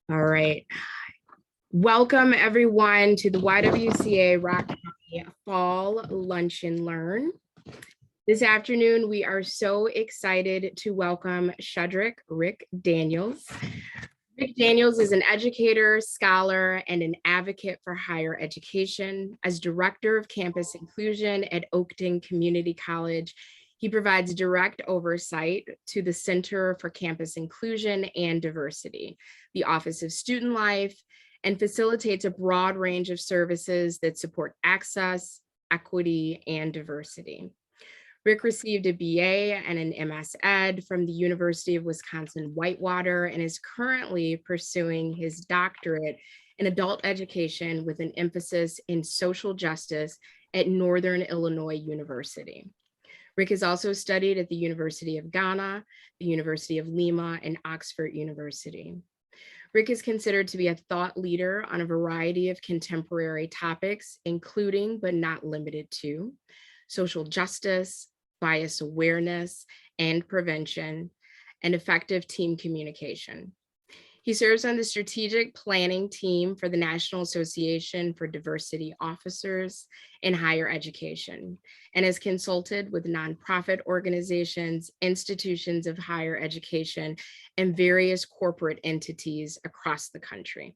All right. Welcome everyone to the YWCA Rock County Fall Lunch and Learn. This afternoon, we are so excited to welcome Shedrick Rick Daniels. Rick Daniels is an educator, scholar, and an advocate for higher education. As Director of Campus Inclusion at Oakton Community College, he provides direct oversight to the Center for Campus Inclusion and Diversity, the Office of Student Life, and facilitates a broad range of services that support access, equity, and diversity. Rick received a BA and an MS Ed from the University of Wisconsin-Whitewater and is currently pursuing his doctorate in adult education with an emphasis in social justice at Northern Illinois University. Rick has also studied at the University of Ghana, the University of Lima, and Oxford University. Rick is considered to be a thought leader on a variety of contemporary topics, including but not limited to social justice, bias awareness and prevention, and effective team communication. He serves on the strategic planning team for the National Association for Diversity Officers in Higher Education and has consulted with nonprofit organizations, institutions of higher education, and various corporate entities across the country.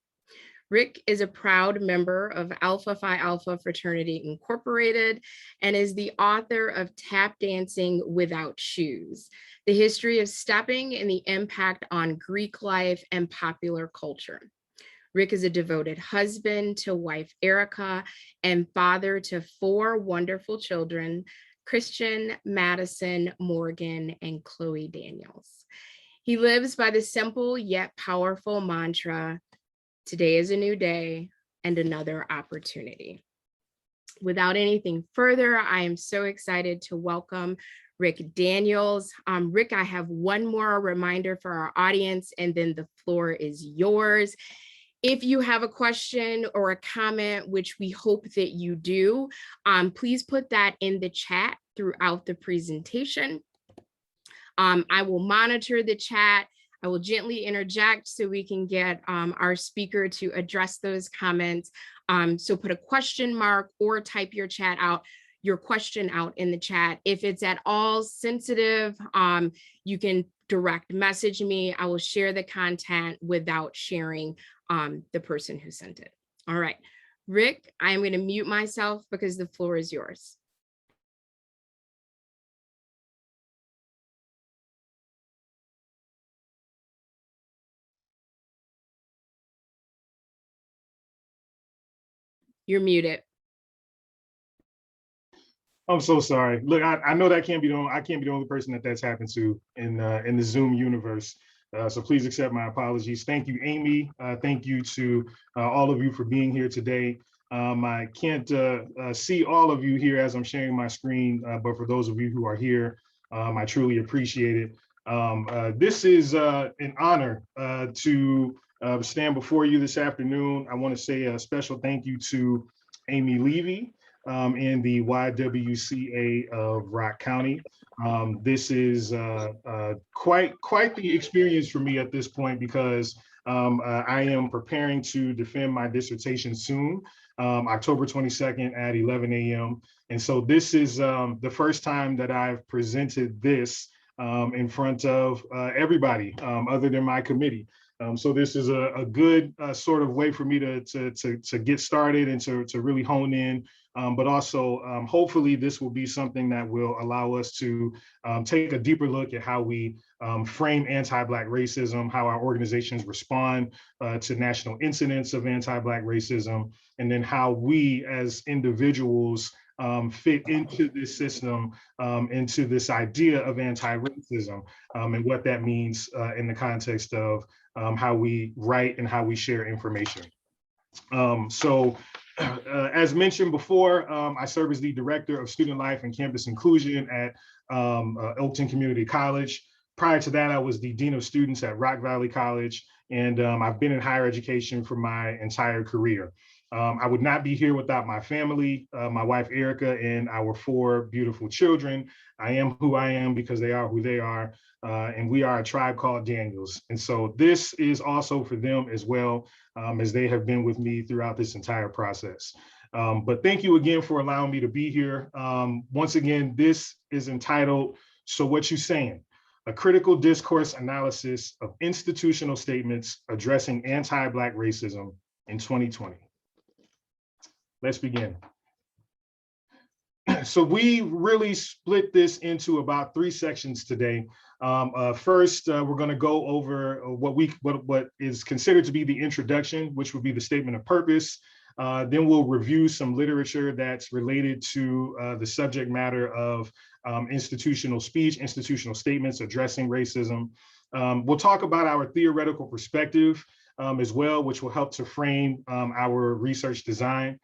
Rick is a proud member of Alpha Phi Alpha Fraternity Incorporated and is the author of Tap Dancing Without Shoes, the history of stepping and the impact on Greek life and popular culture. Rick is a devoted husband to wife Erica and father to 4 wonderful children, Christian, Madison, Morgan, and Chloe Daniels. He lives by the simple yet powerful mantra, today is a new day and another opportunity. Without anything further, I am so excited to welcome Rick Daniels. Rick, I have one more reminder for our audience and then the floor is yours. If you have a question or a comment, which we hope that you do, please put that in the chat throughout the presentation. I will monitor the chat. I will gently interject so we can get our speaker to address those comments. So put a question mark or type your question out in the chat. If it's at all sensitive, you can direct message me. I will share the content without sharing the person who sent it. All right, Rick, I'm going to mute myself because the floor is yours. You're muted. I'm so sorry. Look, I know that I can't be the only person that's happened to in the Zoom universe. So please accept my apologies. Thank you, Amy. Thank you to all of you for being here today. I can't see all of you here as I'm sharing my screen, but for those of you who are here, I truly appreciate it. This is an honor to stand before you this afternoon. I want to say a special thank you to Amy Levy and the YWCA of Rock County. This is quite the experience for me at this point because I am preparing to defend my dissertation soon, October 22nd at 11 a.m. And so this is the first time that I've presented this in front of everybody other than my committee. So this is a good sort of way for me to get started and to really hone in, but also hopefully this will be something that will allow us to take a deeper look at how we frame anti-Black racism, how our organizations respond to national incidents of anti-Black racism, and then how we as individuals fit into this system, into this idea of anti-racism, and what that means in the context of how we write and how we share information. As mentioned before, I serve as the Director of Student Life and Campus Inclusion at Oakton Community College. Prior to that, I was the Dean of Students at Rock Valley College, and I've been in higher education for my entire career. I would not be here without my family, my wife, Erica, and our 4 beautiful children. I am who I am because they are who they are. And we are a tribe called Daniels. And so this is also for them as well, as they have been with me throughout this entire process. But thank you again for allowing me to be here. Once again, this is entitled, So What You Saying? A critical discourse analysis of institutional statements addressing anti-Black racism in 2020. Let's begin. So we really split this into about 3 sections today. First, we're going to go over what is considered to be the introduction, which would be the statement of purpose. Then we'll review some literature that's related to the subject matter of institutional speech, institutional statements addressing racism. We'll talk about our theoretical perspective as well, which will help to frame our research design.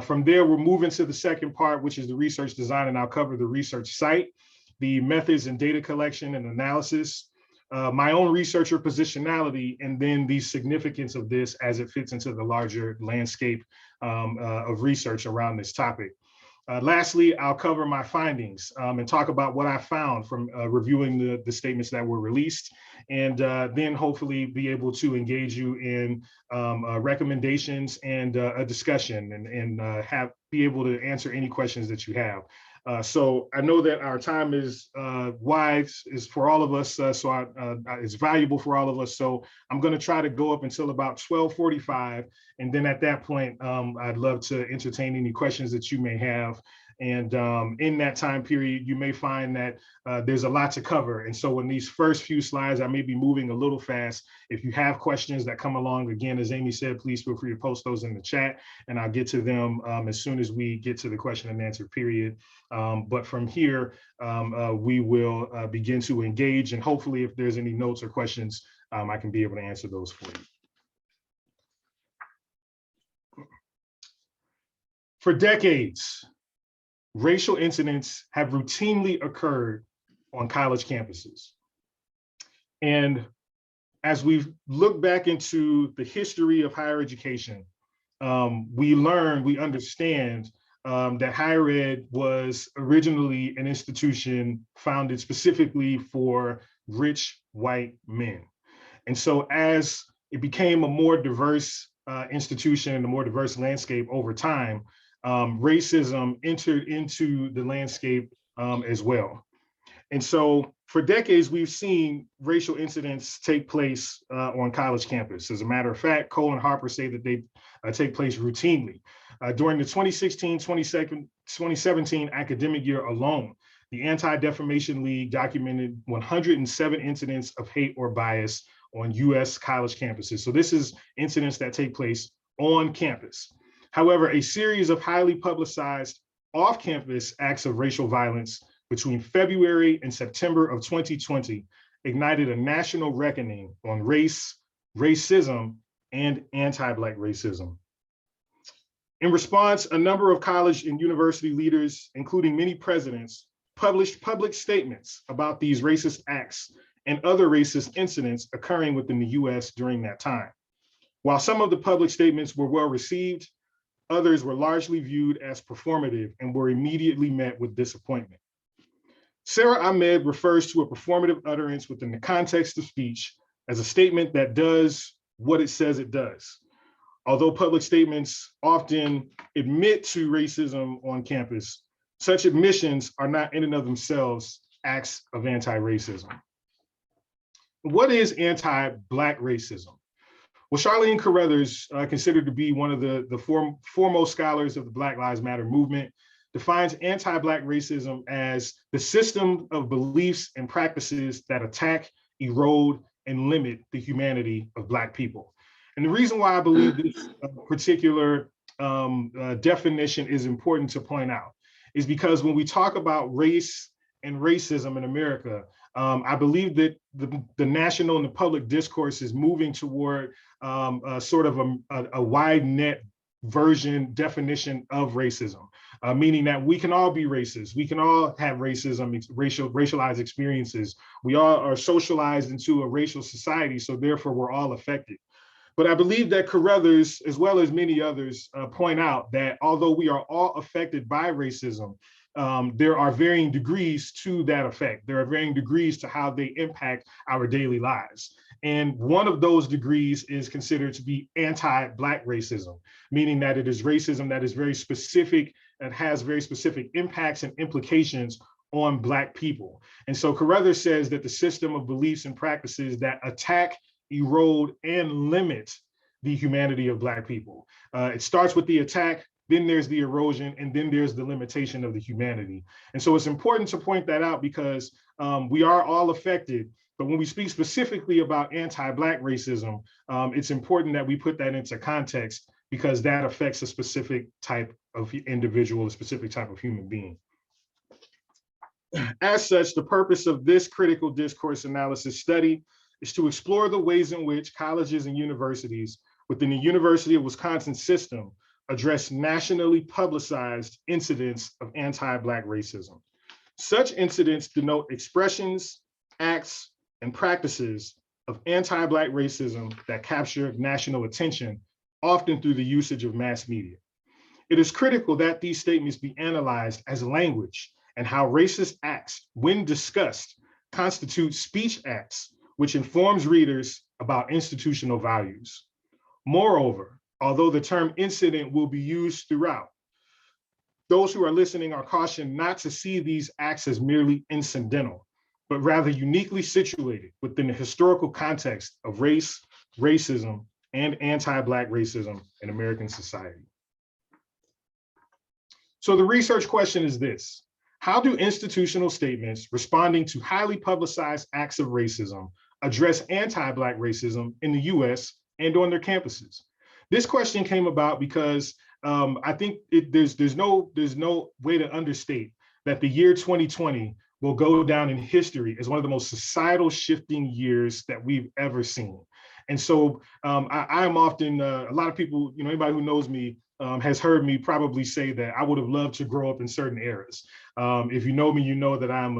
From there, we'll move into the second part, which is the research design, and I'll cover the research site, the methods and data collection and analysis, my own researcher positionality, and then the significance of this as it fits into the larger landscape of research around this topic. Lastly, I'll cover my findings and talk about what I found from reviewing the statements that were released, and then hopefully be able to engage you in recommendations and a discussion, and be able to answer any questions that you have. So I know that our time is wise, is for all of us, it's valuable for all of us. So I'm going to try to go up until about 12:45, and then at that point, I'd love to entertain any questions that you may have. And in that time period, you may find that there's a lot to cover. And so in these first few slides, I may be moving a little fast. If you have questions that come along, again, as Amy said, please feel free to post those in the chat, and I'll get to them as soon as we get to the question and answer period. But from here, we will begin to engage, and hopefully if there's any notes or questions, I can be able to answer those for you. For decades, racial incidents have routinely occurred on college campuses. And as we've looked back into the history of higher education, we understand that higher ed was originally an institution founded specifically for rich white men. And so as it became a more diverse institution and a more diverse landscape over time, racism entered into the landscape as well. And so for decades, we've seen racial incidents take place on college campus. As a matter of fact, Cole and Harper say that they take place routinely. During the 2016-2017 academic year alone, the Anti-Defamation League documented 107 incidents of hate or bias on US college campuses. So this is incidents that take place on campus. However, a series of highly publicized off-campus acts of racial violence between February and September of 2020 ignited a national reckoning on race, racism, and anti-Black racism. In response, a number of college and university leaders, including many presidents, published public statements about these racist acts and other racist incidents occurring within the US during that time. While some of the public statements were well received, others were largely viewed as performative and were immediately met with disappointment. Sarah Ahmed refers to a performative utterance within the context of speech as a statement that does what it says it does. Although public statements often admit to racism on campus, such admissions are not in and of themselves acts of anti-racism. What is anti-Black racism? Well, Charlene Carruthers, considered to be one of the foremost scholars of the Black Lives Matter movement, defines anti-Black racism as the system of beliefs and practices that attack, erode, and limit the humanity of Black people. And the reason why I believe this particular definition is important to point out is because when we talk about race and racism in America, I believe that the national and the public discourse is moving toward sort of a wide net version definition of racism, meaning that we can all be racist. We can all have racism, racialized experiences. We all are socialized into a racial society, so therefore we're all affected. But I believe that Carruthers, as well as many others, point out that although we are all affected by racism, there are varying degrees to that effect. There are varying degrees to how they impact our daily lives. And one of those degrees is considered to be anti-Black racism, meaning that it is racism that is very specific, that has very specific impacts and implications on Black people. And so Carruthers says that the system of beliefs and practices that attack, erode, and limit the humanity of Black people. It starts with the attack, then there's the erosion, and then there's the limitation of the humanity. And so it's important to point that out because we are all affected. But when we speak specifically about anti-Black racism, it's important that we put that into context because that affects a specific type of individual, a specific type of human being. As such, the purpose of this critical discourse analysis study is to explore the ways in which colleges and universities within the University of Wisconsin system address nationally publicized incidents of anti-Black racism. Such incidents denote expressions, acts, and practices of anti-Black racism that capture national attention, often through the usage of mass media. It is critical that these statements be analyzed as language and how racist acts, when discussed, constitute speech acts, which informs readers about institutional values. Moreover, although the term incident will be used throughout, those who are listening are cautioned not to see these acts as merely incidental, but rather uniquely situated within the historical context of race, racism, and anti-Black racism in American society. So the research question is this: how do institutional statements responding to highly publicized acts of racism address anti-Black racism in the US and on their campuses? This question came about because I think there's no way to understate that the year 2020 will go down in history as one of the most societal shifting years that we've ever seen. And so I'm often, a lot of people, anybody who knows me has heard me probably say that I would have loved to grow up in certain eras. If you know me, you know that I'm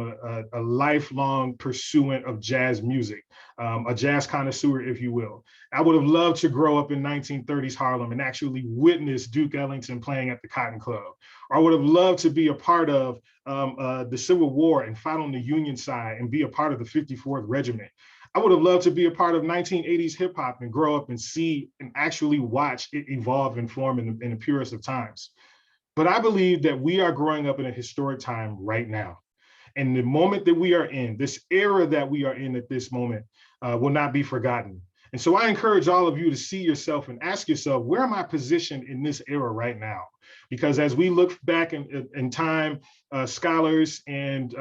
a lifelong pursuant of jazz music, a jazz connoisseur, if you will. I would have loved to grow up in 1930s Harlem and actually witness Duke Ellington playing at the Cotton Club. Or I would have loved to be a part of the Civil War and fight on the Union side and be a part of the 54th Regiment. I would have loved to be a part of 1980s hip hop and grow up and see and actually watch it evolve and form in the purest of times. But I believe that we are growing up in a historic time right now. And the moment that we are in, this era that we are in at this moment, will not be forgotten. And so I encourage all of you to see yourself and ask yourself, where am I positioned in this era right now? Because as we look back in time, scholars and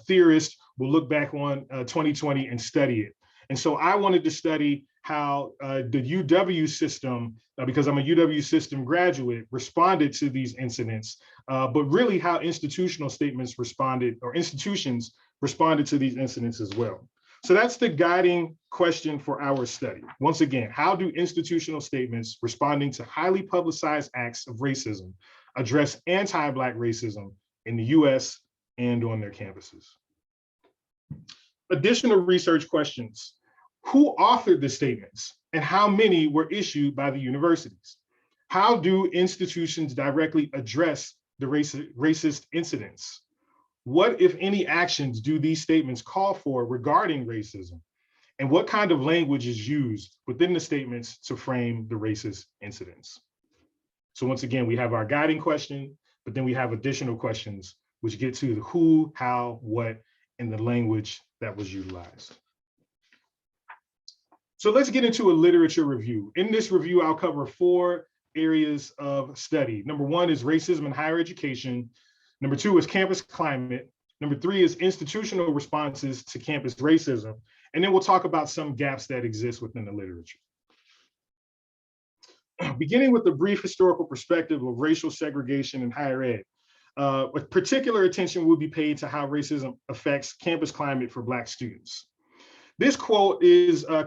theorists will look back on 2020 and study it. And so I wanted to study how the UW system, because I'm a UW system graduate, responded to these incidents, but really how institutional statements responded, or institutions responded to these incidents as well. So that's the guiding question for our study. Once again, how do institutional statements responding to highly publicized acts of racism address anti-Black racism in the US and on their campuses? Additional research questions: who authored the statements and how many were issued by the universities? How do institutions directly address the racist incidents? What, if any, actions do these statements call for regarding racism? And what kind of language is used within the statements to frame the racist incidents? So once again, we have our guiding question, but then we have additional questions which get to the who, how, what, and the language that was utilized. So let's get into a literature review. In this review, I'll cover 4 areas of study. Number 1 is racism in higher education. Number 2 is campus climate. Number 3 is institutional responses to campus racism. And then we'll talk about some gaps that exist within the literature. Beginning with a brief historical perspective of racial segregation in higher ed, with particular attention will be paid to how racism affects campus climate for Black students. This quote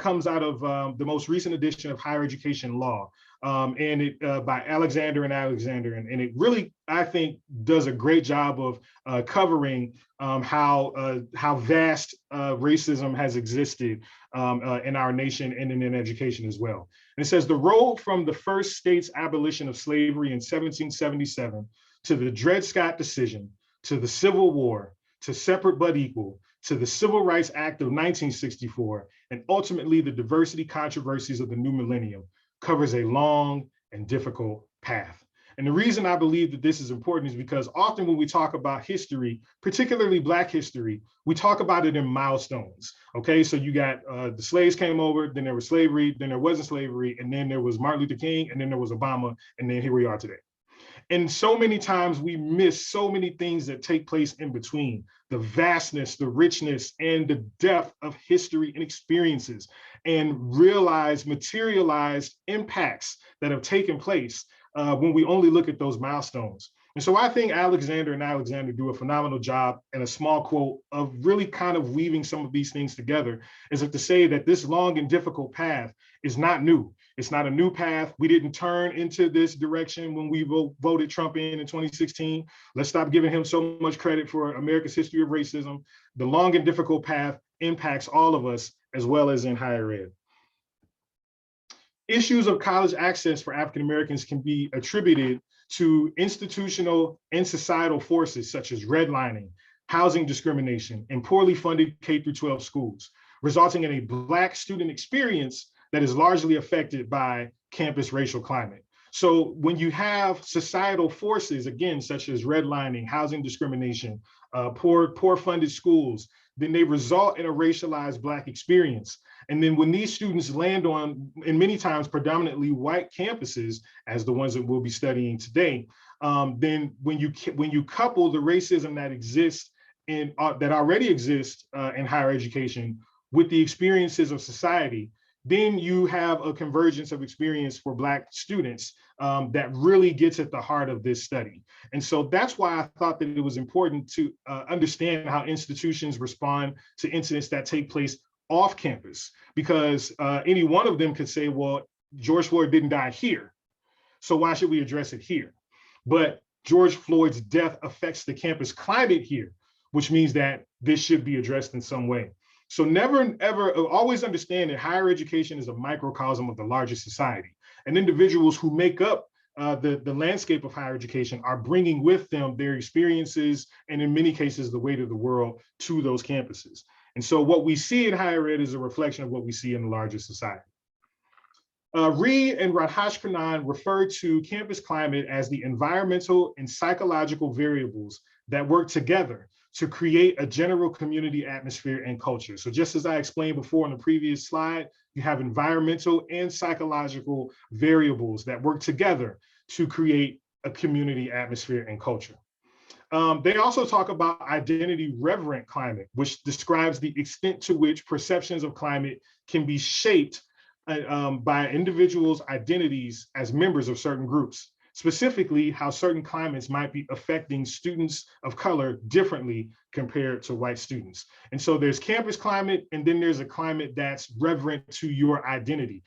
comes out of the most recent edition of Higher Education Law, and it by Alexander and Alexander, and it really, I think, does a great job of covering how vast racism has existed in our nation and in education as well. And it says, the road from the first state's abolition of slavery in 1777 to the Dred Scott decision, to the Civil War, to separate but equal, to the Civil Rights Act of 1964, and ultimately the diversity controversies of the new millennium, covers a long and difficult path. And the reason I believe that this is important is because often when we talk about history, particularly Black history, we talk about it in milestones. Okay, so you got the slaves came over, then there was slavery, then there wasn't slavery, and then there was Martin Luther King, and then there was Obama, and then here we are today. And so many times we miss so many things that take place in between, the vastness, the richness, and the depth of history and experiences, and materialized impacts that have taken place when we only look at those milestones. And so I think Alexander and Alexander do a phenomenal job in a small quote of really kind of weaving some of these things together, as if to say that this long and difficult path is not new. It's not a new path. We didn't turn into this direction when we voted Trump in 2016. Let's stop giving him so much credit for America's history of racism. The long and difficult path impacts all of us, as well as in higher ed. Issues of college access for African Americans can be attributed to institutional and societal forces such as redlining, housing discrimination, and poorly funded K-12 schools, resulting in a Black student experience that is largely affected by campus racial climate. So when you have societal forces, again, such as redlining, housing discrimination, poor funded schools, then they result in a racialized Black experience. And then when these students land on, and many times predominantly white campuses, as the ones that we'll be studying today, then when you couple the racism that exists that already exists in higher education with the experiences of society, then you have a convergence of experience for Black students that really gets at the heart of this study. And so that's why I thought that it was important to understand how institutions respond to incidents that take place off campus, because any one of them could say, well, George Floyd didn't die here, so why should we address it here? But George Floyd's death affects the campus climate here, which means that this should be addressed in some way. So never, ever, always understand that higher education is a microcosm of the larger society, and individuals who make up the landscape of higher education are bringing with them their experiences, and in many cases, the weight of the world to those campuses. And so what we see in higher ed is a reflection of what we see in the larger society. Reed and Radhashkanan refer to campus climate as the environmental and psychological variables that work together to create a general community atmosphere and culture. So just as I explained before in the previous slide, you have environmental and psychological variables that work together to create a community atmosphere and culture. They also talk about identity reverent climate, which describes the extent to which perceptions of climate can be shaped by individuals' identities as members of certain groups, specifically how certain climates might be affecting students of color differently compared to white students. And so there's campus climate, and then there's a climate that's reverent to your identity.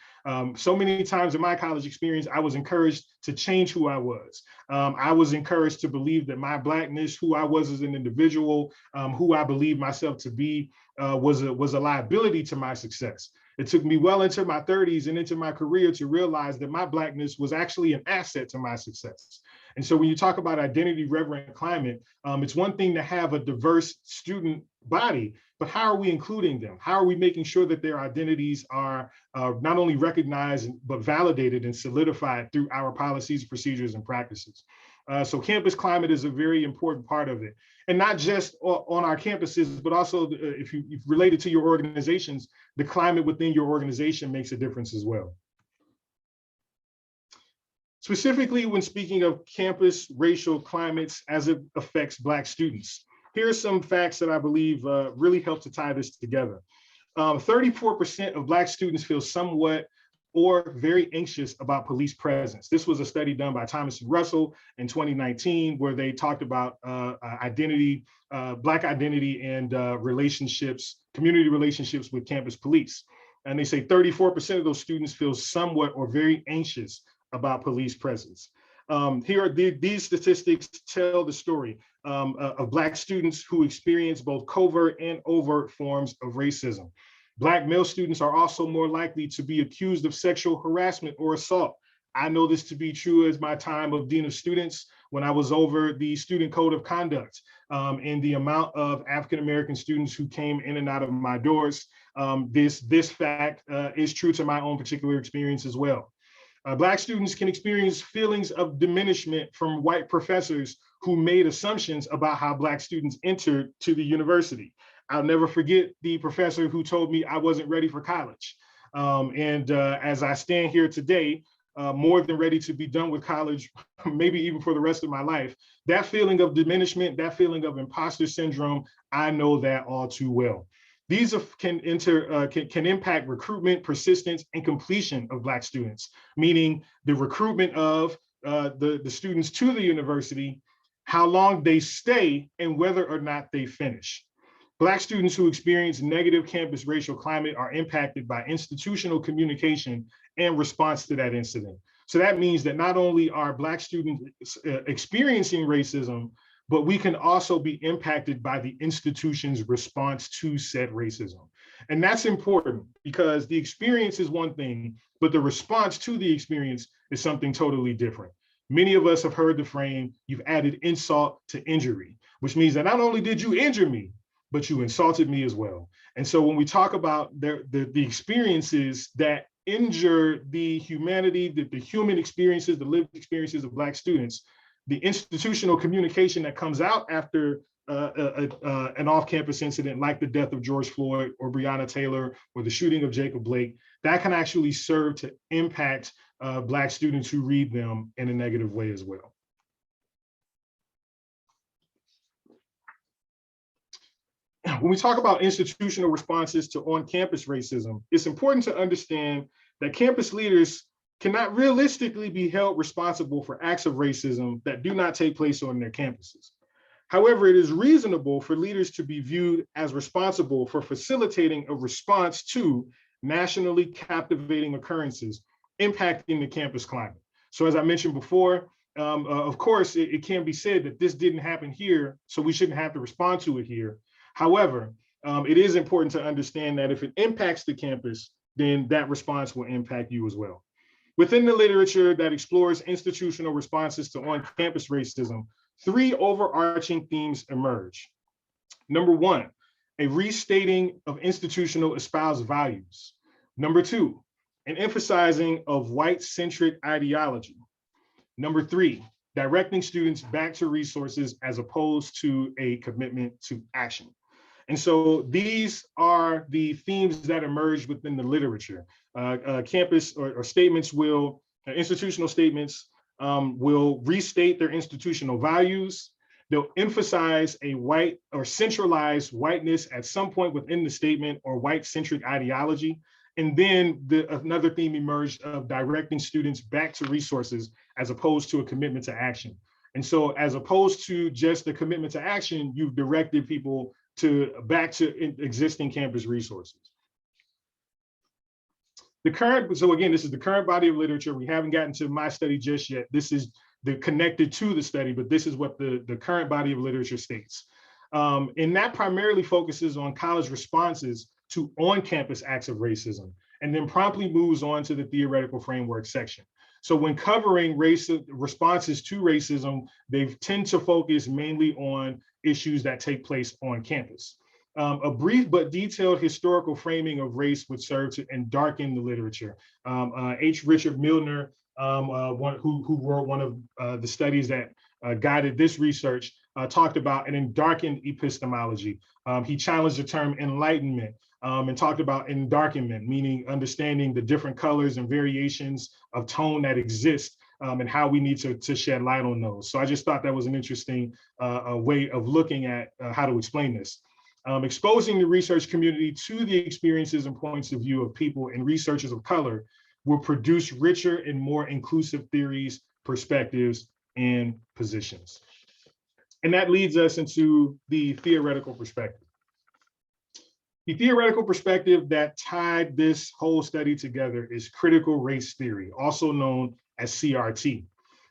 So many times in my college experience, I was encouraged to change who I was. I was encouraged to believe that my Blackness, who I was as an individual, who I believed myself to be, was a liability to my success. It took me well into my 30s and into my career to realize that my Blackness was actually an asset to my success. And so when you talk about identity reverent climate, it's one thing to have a diverse student body, but how are we including them? How are we making sure that their identities are not only recognized, but validated and solidified through our policies, procedures, and practices? So campus climate is a very important part of it. And not just on our campuses, but also if you relate it to your organizations, the climate within your organization makes a difference as well. Specifically, when speaking of campus racial climates as it affects Black students, here are some facts that I believe really help to tie this together. 34% of Black students feel somewhat or very anxious about police presence. This was a study done by Thomas and Russell in 2019, where they talked about identity, Black identity and relationships community relationships with campus police. And they say 34% of those students feel somewhat or very anxious about police presence. Here are these statistics tell the story of Black students who experience both covert and overt forms of racism. Black male students are also more likely to be accused of sexual harassment or assault. I know this to be true as my time of Dean of Students when I was over the Student Code of Conduct and the amount of African-American students who came in and out of my doors. This fact is true to my own particular experience as well. Black students can experience feelings of diminishment from white professors who made assumptions about how Black students entered to the university. I'll never forget the professor who told me I wasn't ready for college. As I stand here today, more than ready to be done with college, maybe even for the rest of my life, that feeling of diminishment, that feeling of imposter syndrome, I know that all too well. These can impact recruitment, persistence, and completion of Black students, meaning the recruitment of the students to the university, how long they stay, and whether or not they finish. Black students who experience negative campus racial climate are impacted by institutional communication and response to that incident. So that means that not only are Black students experiencing racism, but we can also be impacted by the institution's response to said racism. And that's important because the experience is one thing, but the response to the experience is something totally different. Many of us have heard the frame, you've added insult to injury, which means that not only did you injure me, but you insulted me as well. And so when we talk about the experiences that injure the humanity, the human experiences, the lived experiences of Black students, the institutional communication that comes out after an off-campus incident like the death of George Floyd or Breonna Taylor or the shooting of Jacob Blake, that can actually serve to impact Black students who read them in a negative way as well. When we talk about institutional responses to on-campus racism, it's important to understand that campus leaders cannot realistically be held responsible for acts of racism that do not take place on their campuses. However, it is reasonable for leaders to be viewed as responsible for facilitating a response to nationally captivating occurrences impacting the campus climate. So as I mentioned before, of course, it can be said that this didn't happen here, so we shouldn't have to respond to it here. However, it is important to understand that if it impacts the campus, then that response will impact you as well. Within the literature that explores institutional responses to on-campus racism, three overarching themes emerge. Number one, a restating of institutional espoused values. Number two, an emphasizing of white-centric ideology. Number three, directing students back to resources as opposed to a commitment to action. And so these are the themes that emerge within the literature. Campus or statements will, institutional statements will restate their institutional values. They'll emphasize a white or centralized whiteness at some point within the statement or white-centric ideology. And then another theme emerged of directing students back to resources as opposed to a commitment to action. And so as opposed to just a commitment to action, you've directed people back to existing campus resources. So again, this is the current body of literature. We haven't gotten to my study just yet. This is connected to the study, but this is what the current body of literature states. And that primarily focuses on college responses to on-campus acts of racism, and then promptly moves on to the theoretical framework section. So when covering responses to racism, they tend to focus mainly on issues that take place on campus. A brief but detailed historical framing of race would serve to darken the literature. H. Richard Milner, who wrote one of the studies that guided this research, talked about an darkened epistemology. He challenged the term enlightenment and talked about endarkenment, meaning understanding the different colors and variations of tone that exist and how we need to shed light on those. So I just thought that was an interesting way of looking at how to explain this. Exposing the research community to the experiences and points of view of people and researchers of color will produce richer and more inclusive theories, perspectives, and positions. And that leads us into the theoretical perspective. The theoretical perspective that tied this whole study together is critical race theory, also known as CRT.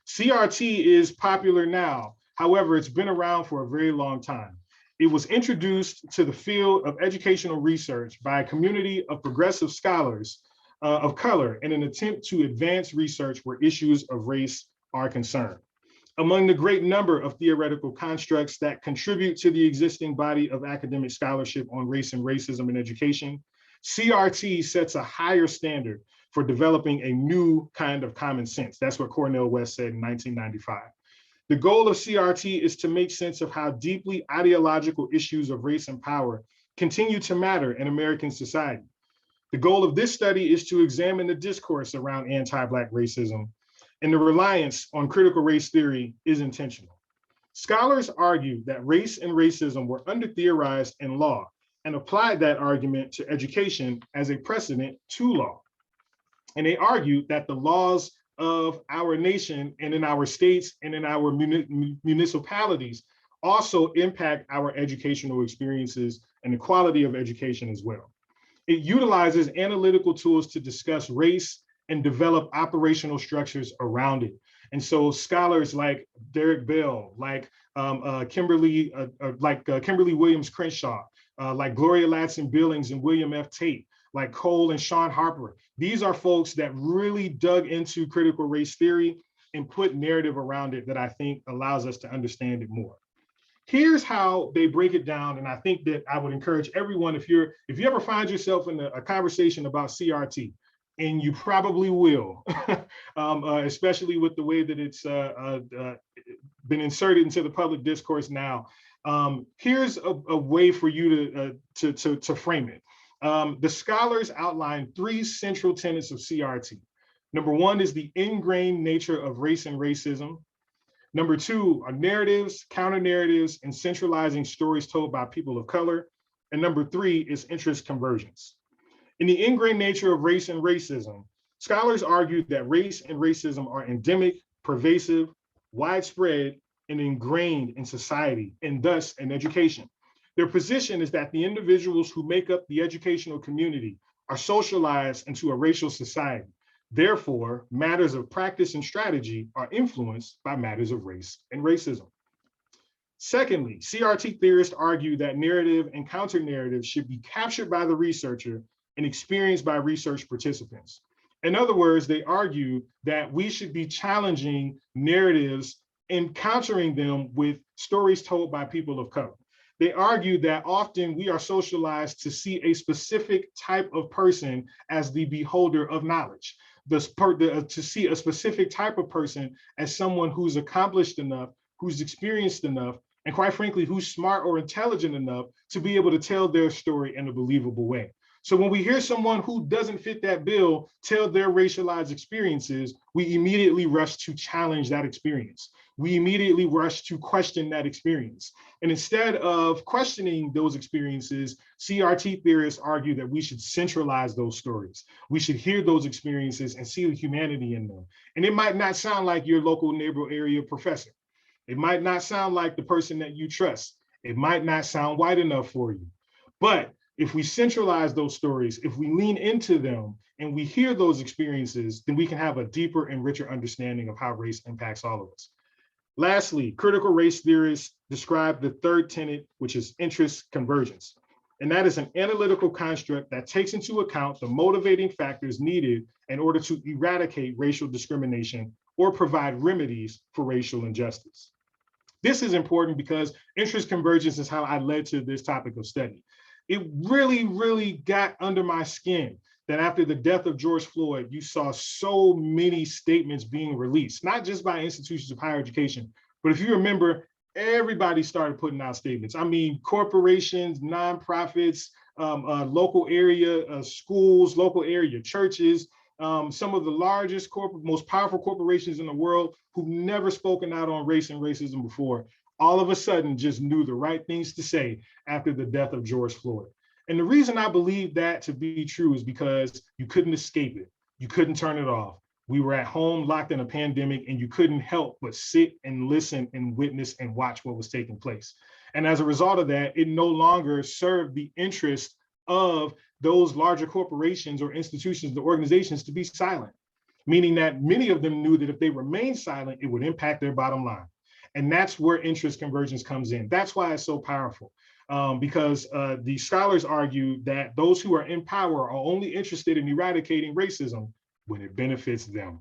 CRT is popular now. However, it's been around for a very long time. It was introduced to the field of educational research by a community of progressive scholars of color in an attempt to advance research where issues of race are concerned. Among the great number of theoretical constructs that contribute to the existing body of academic scholarship on race and racism in education, CRT sets a higher standard for developing a new kind of common sense. That's what Cornel West said in 1995. The goal of CRT is to make sense of how deeply ideological issues of race and power continue to matter in American society. The goal of this study is to examine the discourse around anti-Black racism, and the reliance on critical race theory is intentional. Scholars argue that race and racism were under-theorized in law and applied that argument to education as a precedent to law. And they argue that the laws of our nation and in our states and in our municipalities also impact our educational experiences and the quality of education as well. It utilizes analytical tools to discuss race and develop operational structures around it. And so scholars like Derek Bell, like Kimberly Williams Crenshaw, like Gloria Ladson Billings and William F. Tate, like Cole and Sean Harper. These are folks that really dug into critical race theory and put narrative around it that I think allows us to understand it more. Here's how they break it down, and I think that I would encourage everyone, if you ever find yourself in a conversation about CRT, and you probably will, especially with the way that it's been inserted into the public discourse now. Here's a way for you to frame it. The scholars outline three central tenets of CRT. Number one is the ingrained nature of race and racism. Number two are narratives, counter narratives, and centralizing stories told by people of color. And number three is interest convergence. In the ingrained nature of race and racism, scholars argue that race and racism are endemic, pervasive, widespread, and ingrained in society, and thus in education. Their position is that the individuals who make up the educational community are socialized into a racial society. Therefore, matters of practice and strategy are influenced by matters of race and racism. Secondly, CRT theorists argue that narrative and counter narrative should be captured by the researcher and experienced by research participants. In other words, they argue that we should be challenging narratives and countering them with stories told by people of color. They argue that often we are socialized to see a specific type of person as the beholder of knowledge, to see a specific type of person as someone who's accomplished enough, who's experienced enough, and quite frankly, who's smart or intelligent enough to be able to tell their story in a believable way. So when we hear someone who doesn't fit that bill tell their racialized experiences, we immediately rush to challenge that experience. We immediately rush to question that experience. And instead of questioning those experiences, CRT theorists argue that we should centralize those stories. We should hear those experiences and see the humanity in them. And it might not sound like your local neighborhood area professor. It might not sound like the person that you trust. It might not sound white enough for you. But if we centralize those stories, if we lean into them and we hear those experiences, then we can have a deeper and richer understanding of how race impacts all of us. Lastly, critical race theorists describe the third tenet, which is interest convergence. And that is an analytical construct that takes into account the motivating factors needed in order to eradicate racial discrimination or provide remedies for racial injustice. This is important because interest convergence is how I led to this topic of study. It really, really got under my skin that after the death of George Floyd, you saw so many statements being released, not just by institutions of higher education, but if you remember, everybody started putting out statements. I mean, corporations, nonprofits, local area schools, local area churches, some of the largest most powerful corporations in the world who've never spoken out on race and racism before, all of a sudden just knew the right things to say after the death of George Floyd. And the reason I believe that to be true is because you couldn't escape it. You couldn't turn it off. We were at home locked in a pandemic and you couldn't help but sit and listen and witness and watch what was taking place. And as a result of that, it no longer served the interest of those larger corporations or institutions, the organizations, to be silent, meaning that many of them knew that if they remained silent, it would impact their bottom line. And that's where interest convergence comes in. That's why it's so powerful, because the scholars argue that those who are in power are only interested in eradicating racism when it benefits them.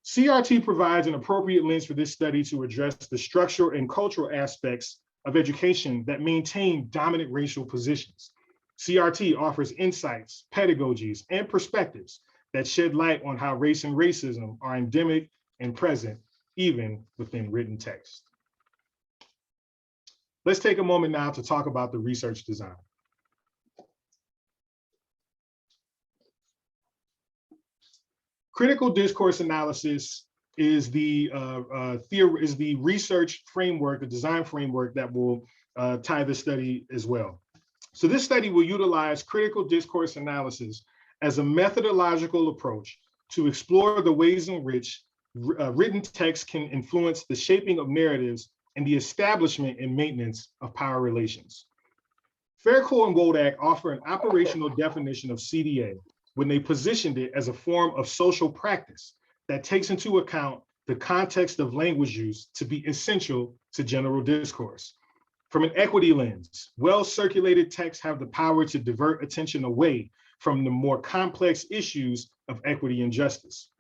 CRT provides an appropriate lens for this study to address the structural and cultural aspects of education that maintain dominant racial positions. CRT offers insights, pedagogies, and perspectives that shed light on how race and racism are endemic and present, even within written text. Let's take a moment now to talk about the research design. Critical discourse analysis is the research framework, the design framework that will tie the study as well. So this study will utilize critical discourse analysis as a methodological approach to explore the ways in which written text can influence the shaping of narratives and the establishment and maintenance of power relations. Fairclough and Wodak offer an operational definition of CDA when they positioned it as a form of social practice that takes into account the context of language use to be essential to general discourse. From an equity lens, well-circulated texts have the power to divert attention away from the more complex issues of equity and justice.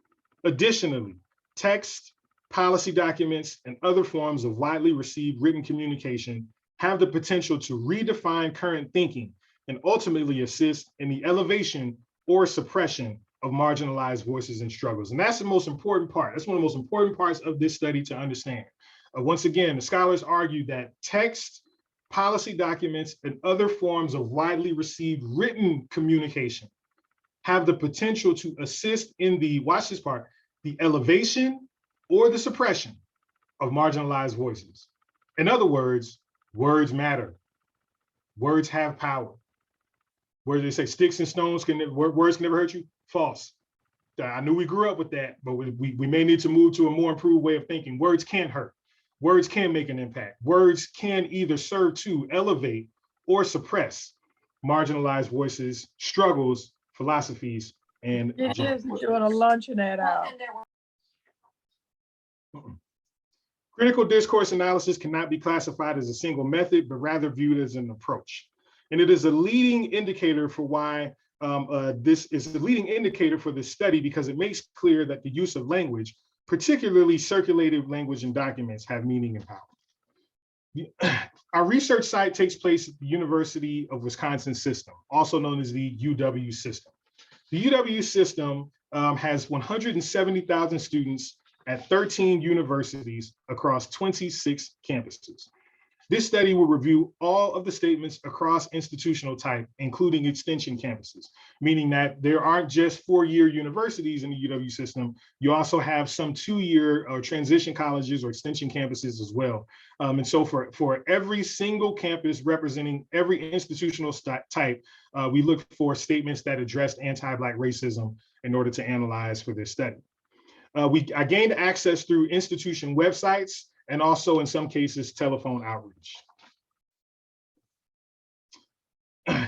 Additionally, text, policy documents, and other forms of widely received written communication have the potential to redefine current thinking and ultimately assist in the elevation or suppression of marginalized voices and struggles. And that's the most important part. That's one of the most important parts of this study to understand. Once again, the scholars argue that text, policy documents, and other forms of widely received written communication have the potential to assist in the, watch this part, the elevation or the suppression of marginalized voices. In other words matter. Words have power. Where they say sticks and stones words can never hurt you? False. I knew we grew up with that, but we may need to move to a more improved way of thinking. Words can hurt. Words can make an impact. Words can either serve to elevate or suppress marginalized voices, struggles, philosophies, and It is doing a luncheonette out. Critical discourse analysis cannot be classified as a single method, but rather viewed as an approach. And it is a leading indicator for why this is a leading indicator for this study, because it makes clear that the use of language, particularly circulated language and documents, have meaning and power. Our research site takes place at the University of Wisconsin system, also known as the UW system. The UW system has 170,000 students at 13 universities across 26 campuses. This study will review all of the statements across institutional type, including extension campuses, meaning that there aren't just four-year universities in the UW system. You also have some two-year or transition colleges or extension campuses as well. And so for every single campus representing every institutional type, we look for statements that addressed anti-Black racism in order to analyze for this study. I gained access through institution websites and also in some cases, telephone outreach.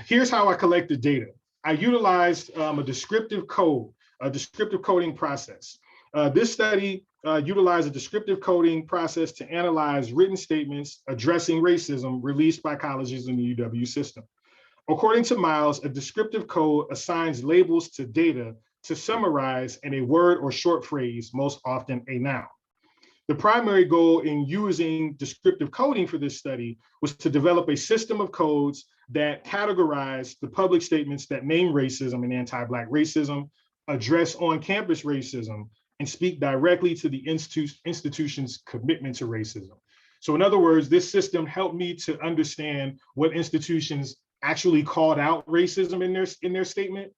Here's how I collected data. I utilized a descriptive coding process. This study utilized a descriptive coding process to analyze written statements addressing racism released by colleges in the UW system. According to Miles, a descriptive code assigns labels to data to summarize in a word or short phrase, most often a noun. The primary goal in using descriptive coding for this study was to develop a system of codes that categorize the public statements that name racism and anti-Black racism, address on-campus racism, and speak directly to the institution's commitment to racism. So in other words, this system helped me to understand what institutions actually called out racism in their statement,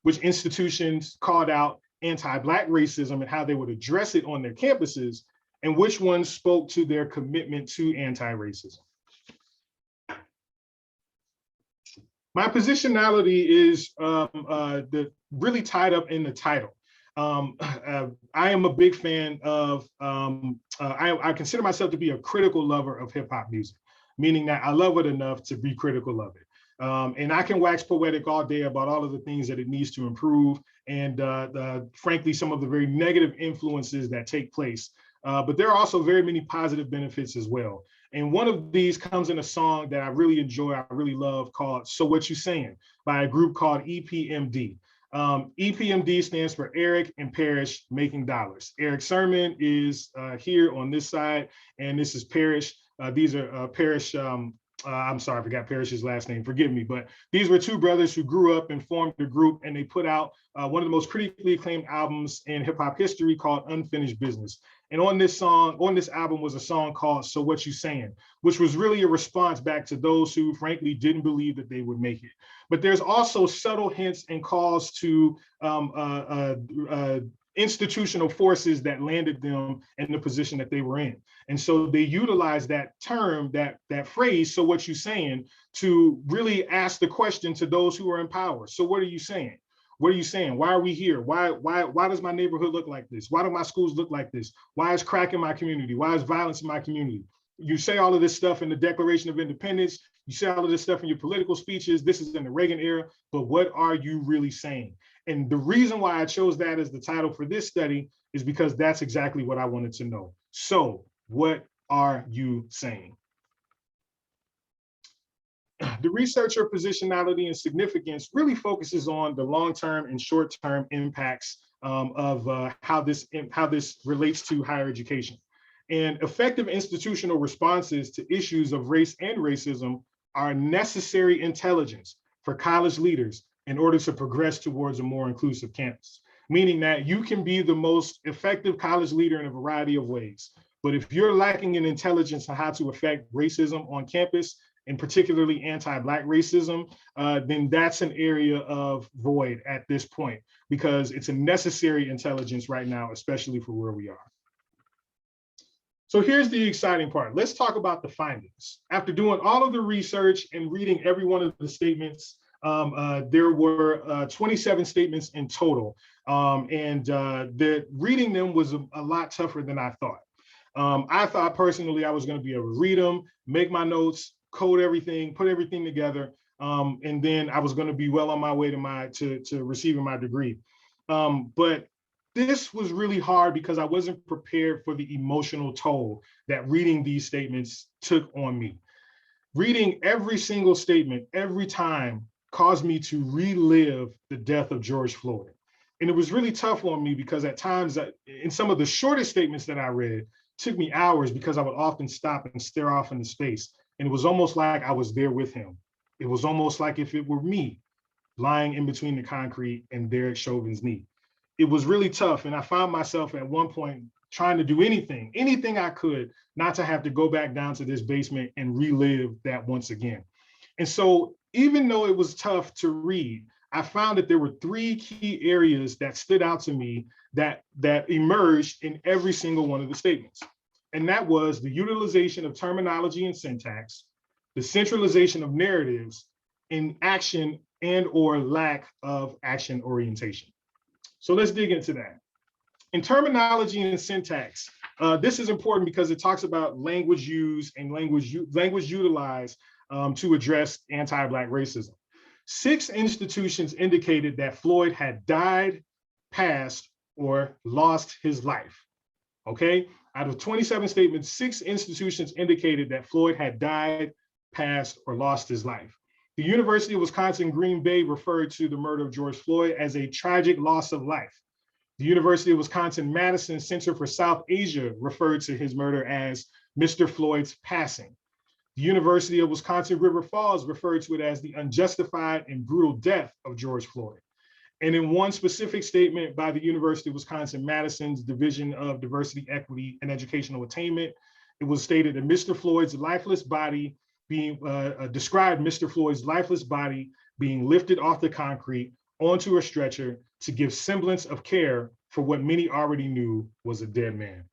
which institutions called out anti-Black racism and how they would address it on their campuses, and which ones spoke to their commitment to anti-racism. My positionality is really tied up in the title. I am a big fan of, I consider myself to be a critical lover of hip hop music, meaning that I love it enough to be critical of it. And I can wax poetic all day about all of the things that it needs to improve and frankly, some of the very negative influences that take place. But there are also very many positive benefits as well. And one of these comes in a song that I really enjoy, I really love, called So What You Sayin' by a group called EPMD. EPMD stands for Eric and Parrish Making Dollars. Eric Sermon is here on this side, and this is Parrish. These are Parrish, I'm sorry, I forgot Parrish's last name, forgive me, but these were two brothers who grew up and formed a group, and they put out one of the most critically acclaimed albums in hip hop history called Unfinished Business. And on this album was a song called So What You Sayin', which was really a response back to those who frankly didn't believe that they would make it. But there's also subtle hints and calls to institutional forces that landed them in the position that they were in. And so they utilized that term, that phrase, so what you saying, to really ask the question to those who are in power. So what are you saying? What are you saying? Why are we here? Why does my neighborhood look like this? Why do my schools look like this? Why is crack in my community? Why is violence in my community? You say all of this stuff in the Declaration of Independence. You say all of this stuff in your political speeches. This is in the Reagan era, but what are you really saying? And the reason why I chose that as the title for this study is because that's exactly what I wanted to know. So what are you saying? The researcher Positionality and Significance really focuses on the long-term and short-term impacts of how this relates to higher education. And effective institutional responses to issues of race and racism are necessary intelligence for college leaders in order to progress towards a more inclusive campus, meaning that you can be the most effective college leader in a variety of ways. But if you're lacking in intelligence on how to affect racism on campus, and particularly anti-Black racism, then that's an area of void at this point, because it's a necessary intelligence right now, especially for where we are. So here's the exciting part. Let's talk about the findings. After doing all of the research and reading every one of the statements, there were 27 statements in total. Reading them was a lot tougher than I thought. I thought personally I was going to be able to read them, make my notes, code everything, put everything together, and then I was going to be well on my way to receiving my degree. But this was really hard because I wasn't prepared for the emotional toll that reading these statements took on me. Reading every single statement every time caused me to relive the death of George Floyd. And it was really tough on me because at times, in some of the shortest statements that I read, it took me hours because I would often stop and stare off into space. And it was almost like I was there with him. It was almost like if it were me lying in between the concrete and Derek Chauvin's knee. It was really tough. And I found myself at one point trying to do anything I could not to have to go back down to this basement and relive that once again. And so even though it was tough to read, I found that there were three key areas that stood out to me that emerged in every single one of the statements. And that was the utilization of terminology and syntax, the centralization of narratives, and action and or lack of action orientation. So let's dig into that. In terminology and syntax, this is important because it talks about language use and language utilized to address anti-Black racism. 6 institutions indicated that Floyd had died, passed, or lost his life. Okay, out of 27 statements, 6 institutions indicated that Floyd had died, passed, or lost his life. The University of Wisconsin Green Bay referred to the murder of George Floyd as a tragic loss of life. The University of Wisconsin-Madison Center for South Asia referred to his murder as Mr. Floyd's passing. The University of Wisconsin-River Falls referred to it as the unjustified and brutal death of George Floyd. And in one specific statement by the University of Wisconsin-Madison's Division of Diversity, Equity, and Educational Attainment, it was stated that Mr. Floyd's lifeless body described Mr. Floyd's lifeless body being lifted off the concrete onto a stretcher to give semblance of care for what many already knew was a dead man.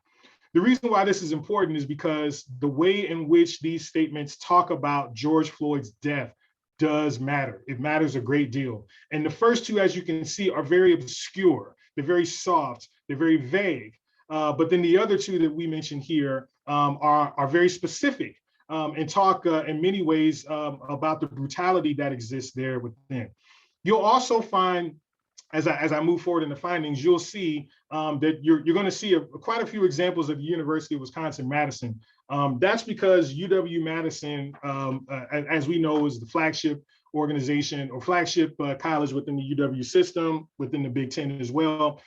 The reason why this is important is because the way in which these statements talk about George Floyd's death does matter. It matters a great deal. And the first 2, as you can see, are very obscure. They're very soft. They're very vague. But then the other 2 that we mentioned here are very specific. and talk in many ways about the brutality that exists there within. You'll also find, as I move forward in the findings, you'll see that you're going to see quite a few examples of the University of Wisconsin-Madison. That's because UW-Madison, as we know, is the flagship organization or flagship college within the UW system, within the Big Ten as well.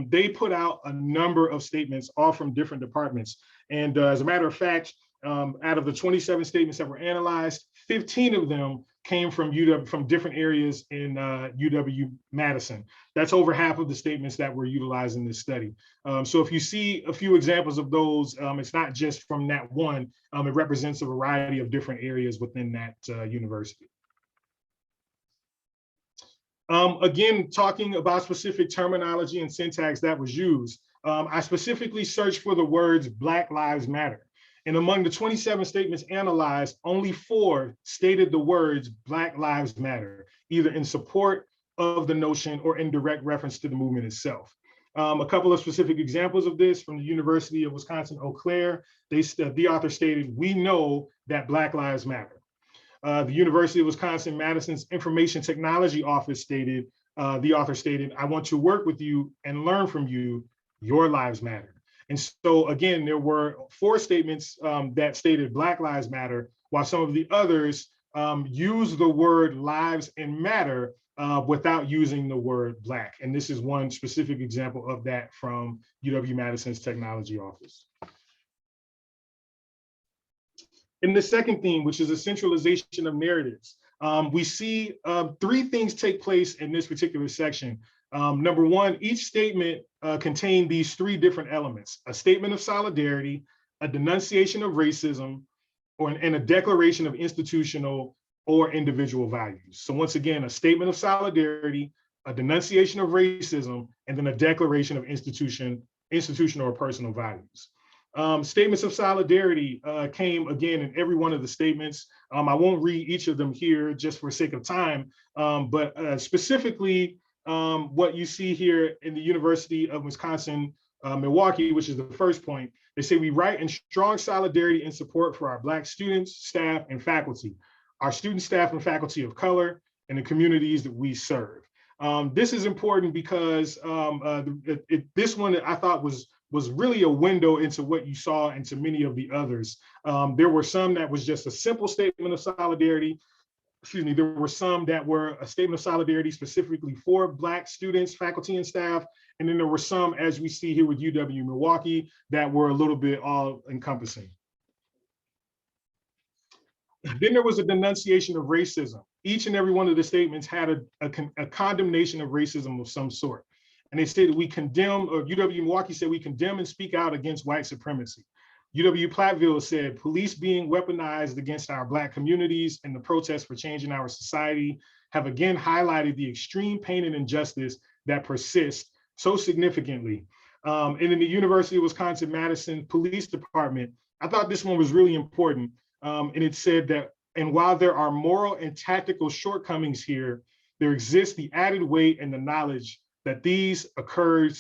They put out a number of statements, all from different departments. And as a matter of fact, out of the 27 statements that were analyzed, 15 of them came from UW, from different areas in UW-Madison. That's over half of the statements that were utilized in this study. So if you see a few examples of those, it's not just from that one, it represents a variety of different areas within that university. Again, talking about specific terminology and syntax that was used, I specifically searched for the words Black Lives Matter. And among the 27 statements analyzed, only 4 stated the words Black Lives Matter, either in support of the notion or in direct reference to the movement itself. A couple of specific examples of this from the University of Wisconsin-Eau Claire, the author stated, "We know that Black Lives Matter." The University of Wisconsin-Madison's Information Technology Office stated, the author stated, "I want to work with you and learn from you. Your lives matter." And so again, there were 4 statements that stated Black Lives Matter, while some of the others use the word lives and matter without using the word Black. And this is one specific example of that from UW-Madison's technology office. In the second theme, which is a centralization of narratives, we see 3 things take place in this particular section. Number one, each statement contained these 3 different elements: a statement of solidarity, a denunciation of racism, and a declaration of institutional or individual values. So once again, a statement of solidarity, a denunciation of racism, and then a declaration of institutional or personal values. Statements of solidarity came again in every one of the statements. I won't read each of them here just for sake of time, but specifically what you see here in the University of Wisconsin, Milwaukee, which is the first point, they say, "We write in strong solidarity and support for our Black students, staff, and faculty, our students, staff, and faculty of color, and the communities that we serve." This is important because this one I thought was really a window into what you saw into many of the others. There were some that was just a simple statement of solidarity. There were some that were a statement of solidarity specifically for Black students, faculty, and staff. And then there were some, as we see here with UW-Milwaukee, that were a little bit all encompassing. Then there was a denunciation of racism. Each and every one of the statements had a condemnation of racism of some sort. And they stated, "We condemn," or UW-Milwaukee said, "We condemn and speak out against white supremacy." UW-Platteville said, "Police being weaponized against our Black communities and the protests for change in our society have again highlighted the extreme pain and injustice that persists so significantly." And in the University of Wisconsin-Madison Police Department, I thought this one was really important. And it said that, "And while there are moral and tactical shortcomings here, there exists the added weight and the knowledge that these occurred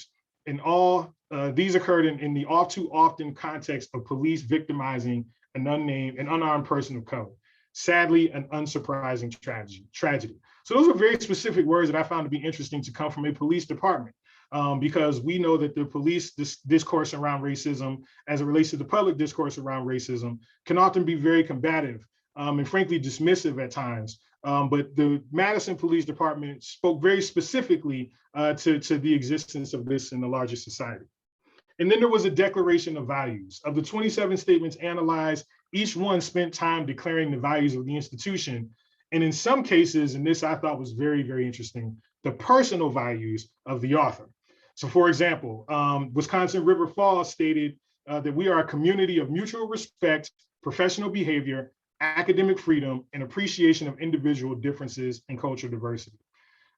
in the all too often context of police victimizing an unnamed and unarmed person of color. Sadly, an unsurprising tragedy." So those are very specific words that I found to be interesting to come from a police department, because we know that the police discourse around racism, as it relates to the public discourse around racism, can often be very combative and frankly dismissive at times. But the Madison Police Department spoke very specifically to the existence of this in the larger society. And then there was a declaration of values. Of the 27 statements analyzed, each one spent time declaring the values of the institution. And in some cases, and this I thought was very, very interesting, the personal values of the author. So for example, Wisconsin River Falls stated that we are a community of mutual respect, professional behavior, academic freedom, and appreciation of individual differences and cultural diversity.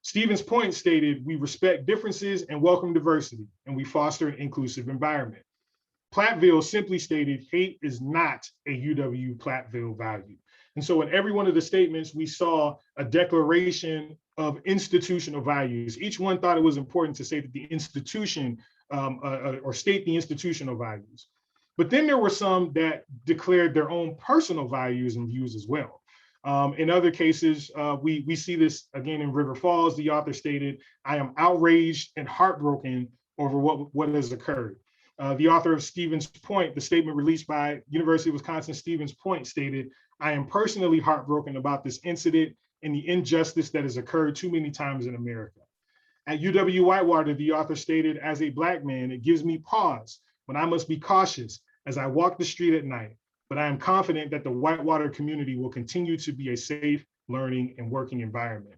Stevens Point stated, "We respect differences and welcome diversity, and we foster an inclusive environment." Platteville simply stated, "Hate is not a UW-Platteville value." And so in every one of the statements, we saw a declaration of institutional values. Each one thought it was important to say that the institution or state the institutional values. But then there were some that declared their own personal values and views as well. In other cases, we see this again in River Falls. The author stated, "I am outraged and heartbroken over what has occurred." The author of Stevens Point, the statement released by University of Wisconsin Stevens Point stated, "I am personally heartbroken about this incident and the injustice that has occurred too many times in America." At UW-Whitewater, the author stated, "As a Black man, it gives me pause when I must be cautious as I walk the street at night, but I am confident that the Whitewater community will continue to be a safe, learning, and working environment."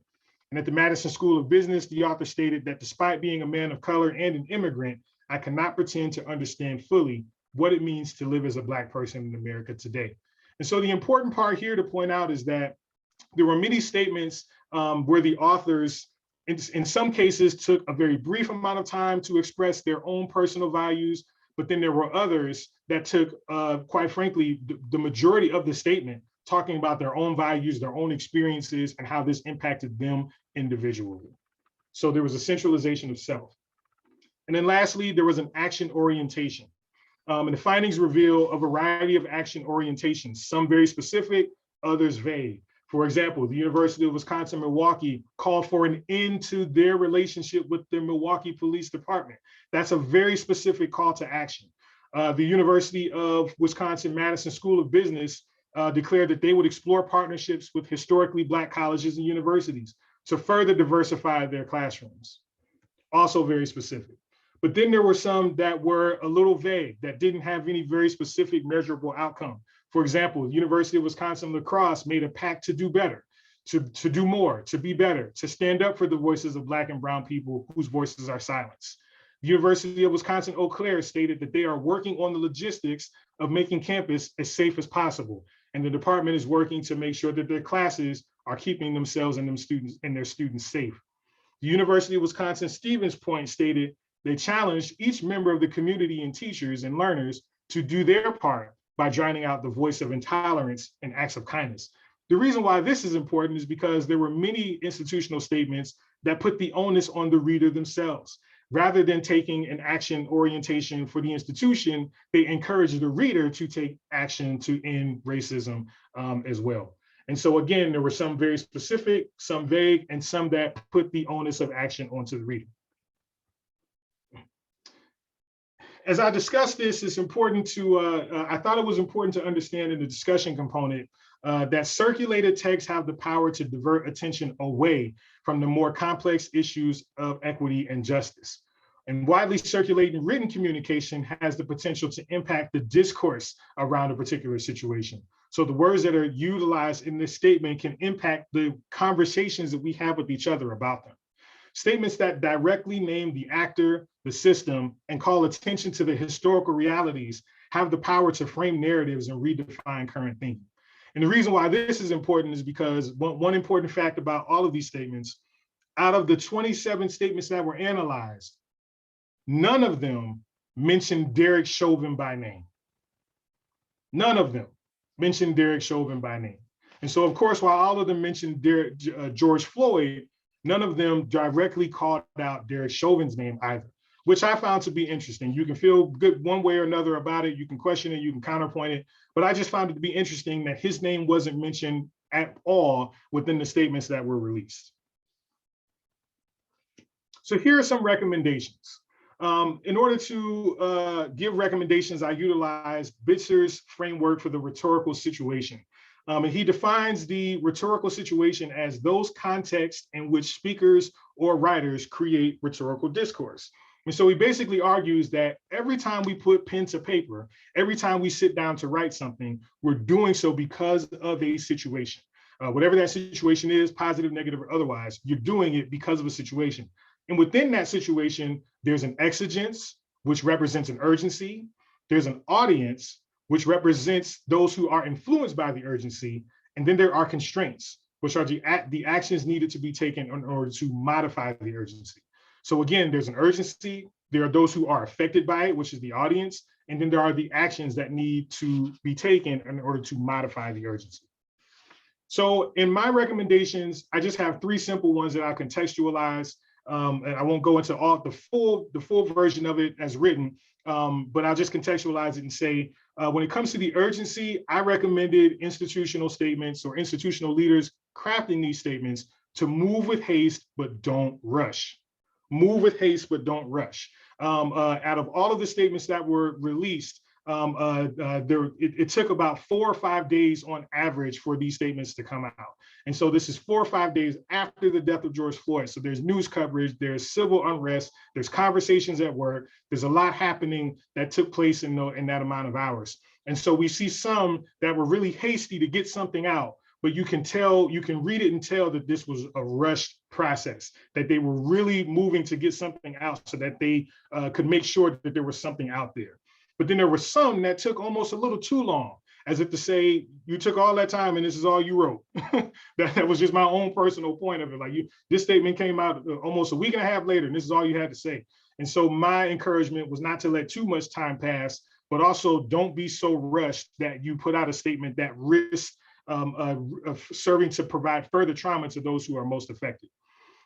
And at the Madison School of Business, the author stated that despite being a man of color and an immigrant, "I cannot pretend to understand fully what it means to live as a Black person in America today." And so the important part here to point out is that there were many statements where the authors, in some cases, took a very brief amount of time to express their own personal values, but then there were others that took, quite frankly, the majority of the statement, talking about their own values, their own experiences, and how this impacted them individually. So there was a centralization of self. And then lastly, there was an action orientation. And the findings reveal a variety of action orientations, some very specific, others vague. For example, the University of Wisconsin-Milwaukee called for an end to their relationship with the Milwaukee Police Department. That's a very specific call to action. The University of Wisconsin-Madison School of Business declared that they would explore partnerships with historically Black colleges and universities to further diversify their classrooms. Also very specific. But then there were some that were a little vague, that didn't have any very specific measurable outcome. For example, the University of Wisconsin-La Crosse made a pact to do better, to do more, to be better, to stand up for the voices of Black and brown people whose voices are silenced. The University of Wisconsin-Eau Claire stated that they are working on the logistics of making campus as safe as possible. And the department is working to make sure that their classes are keeping themselves and their students safe. The University of Wisconsin Stevens Point stated they challenged each member of the community and teachers and learners to do their part by drowning out the voice of intolerance and acts of kindness. The reason why this is important is because there were many institutional statements that put the onus on the reader themselves. Rather than taking an action orientation for the institution, they encourage the reader to take action to end racism as well. And so again, there were some very specific, some vague, and some that put the onus of action onto the reader. As I discussed this, it's important to, I thought it was important to understand in the discussion component that circulated texts have the power to divert attention away from the more complex issues of equity and justice. And widely circulating written communication has the potential to impact the discourse around a particular situation. So the words that are utilized in this statement can impact the conversations that we have with each other about them. Statements that directly name the actor, the system, and call attention to the historical realities have the power to frame narratives and redefine current thinking. And the reason why this is important is because one important fact about all of these statements, out of the 27 statements that were analyzed, none of them mentioned Derek Chauvin by name. None of them mentioned Derek Chauvin by name. And so, of course, while all of them mentioned George Floyd, none of them directly called out Derek Chauvin's name either, which I found to be interesting. You can feel good one way or another about it. You can question it, you can counterpoint it, but I just found it to be interesting that his name wasn't mentioned at all within the statements that were released. So here are some recommendations. In order to give recommendations, I utilized Bitzer's framework for the rhetorical situation. And he defines the rhetorical situation as those contexts in which speakers or writers create rhetorical discourse. And so he basically argues that every time we put pen to paper, every time we sit down to write something, we're doing so because of a situation. Whatever that situation is, positive, negative, or otherwise, you're doing it because of a situation. And within that situation, there's an exigence, which represents an urgency. There's an audience, which represents those who are influenced by the urgency. And then there are constraints, which are the actions needed to be taken in order to modify the urgency. So again, there's an urgency. There are those who are affected by it, which is the audience. And then there are the actions that need to be taken in order to modify the urgency. So in my recommendations, I just have three simple ones that I'll contextualize. And I won't go into all the full version of it as written, but I'll just contextualize it and say, when it comes to the urgency, I recommended institutional statements or institutional leaders crafting these statements to move with haste, but don't rush. Move with haste, but don't rush. Out of all of the statements that were released, it took about 4 or 5 days on average for these statements to come out. And so this is 4 or 5 days after the death of George Floyd. So there's news coverage, there's civil unrest, there's conversations at work, there's a lot happening that took place in that amount of hours. And so we see some that were really hasty to get something out, but you can read it and tell that this was a rushed process, that they were really moving to get something out so that they could make sure that there was something out there. But then there were some that took almost a little too long, as if to say, you took all that time and this is all you wrote. that was just my own personal point of it. Like, this statement came out almost a week and a half later, and this is all you had to say. And so my encouragement was not to let too much time pass, but also don't be so rushed that you put out a statement that risks serving to provide further trauma to those who are most affected.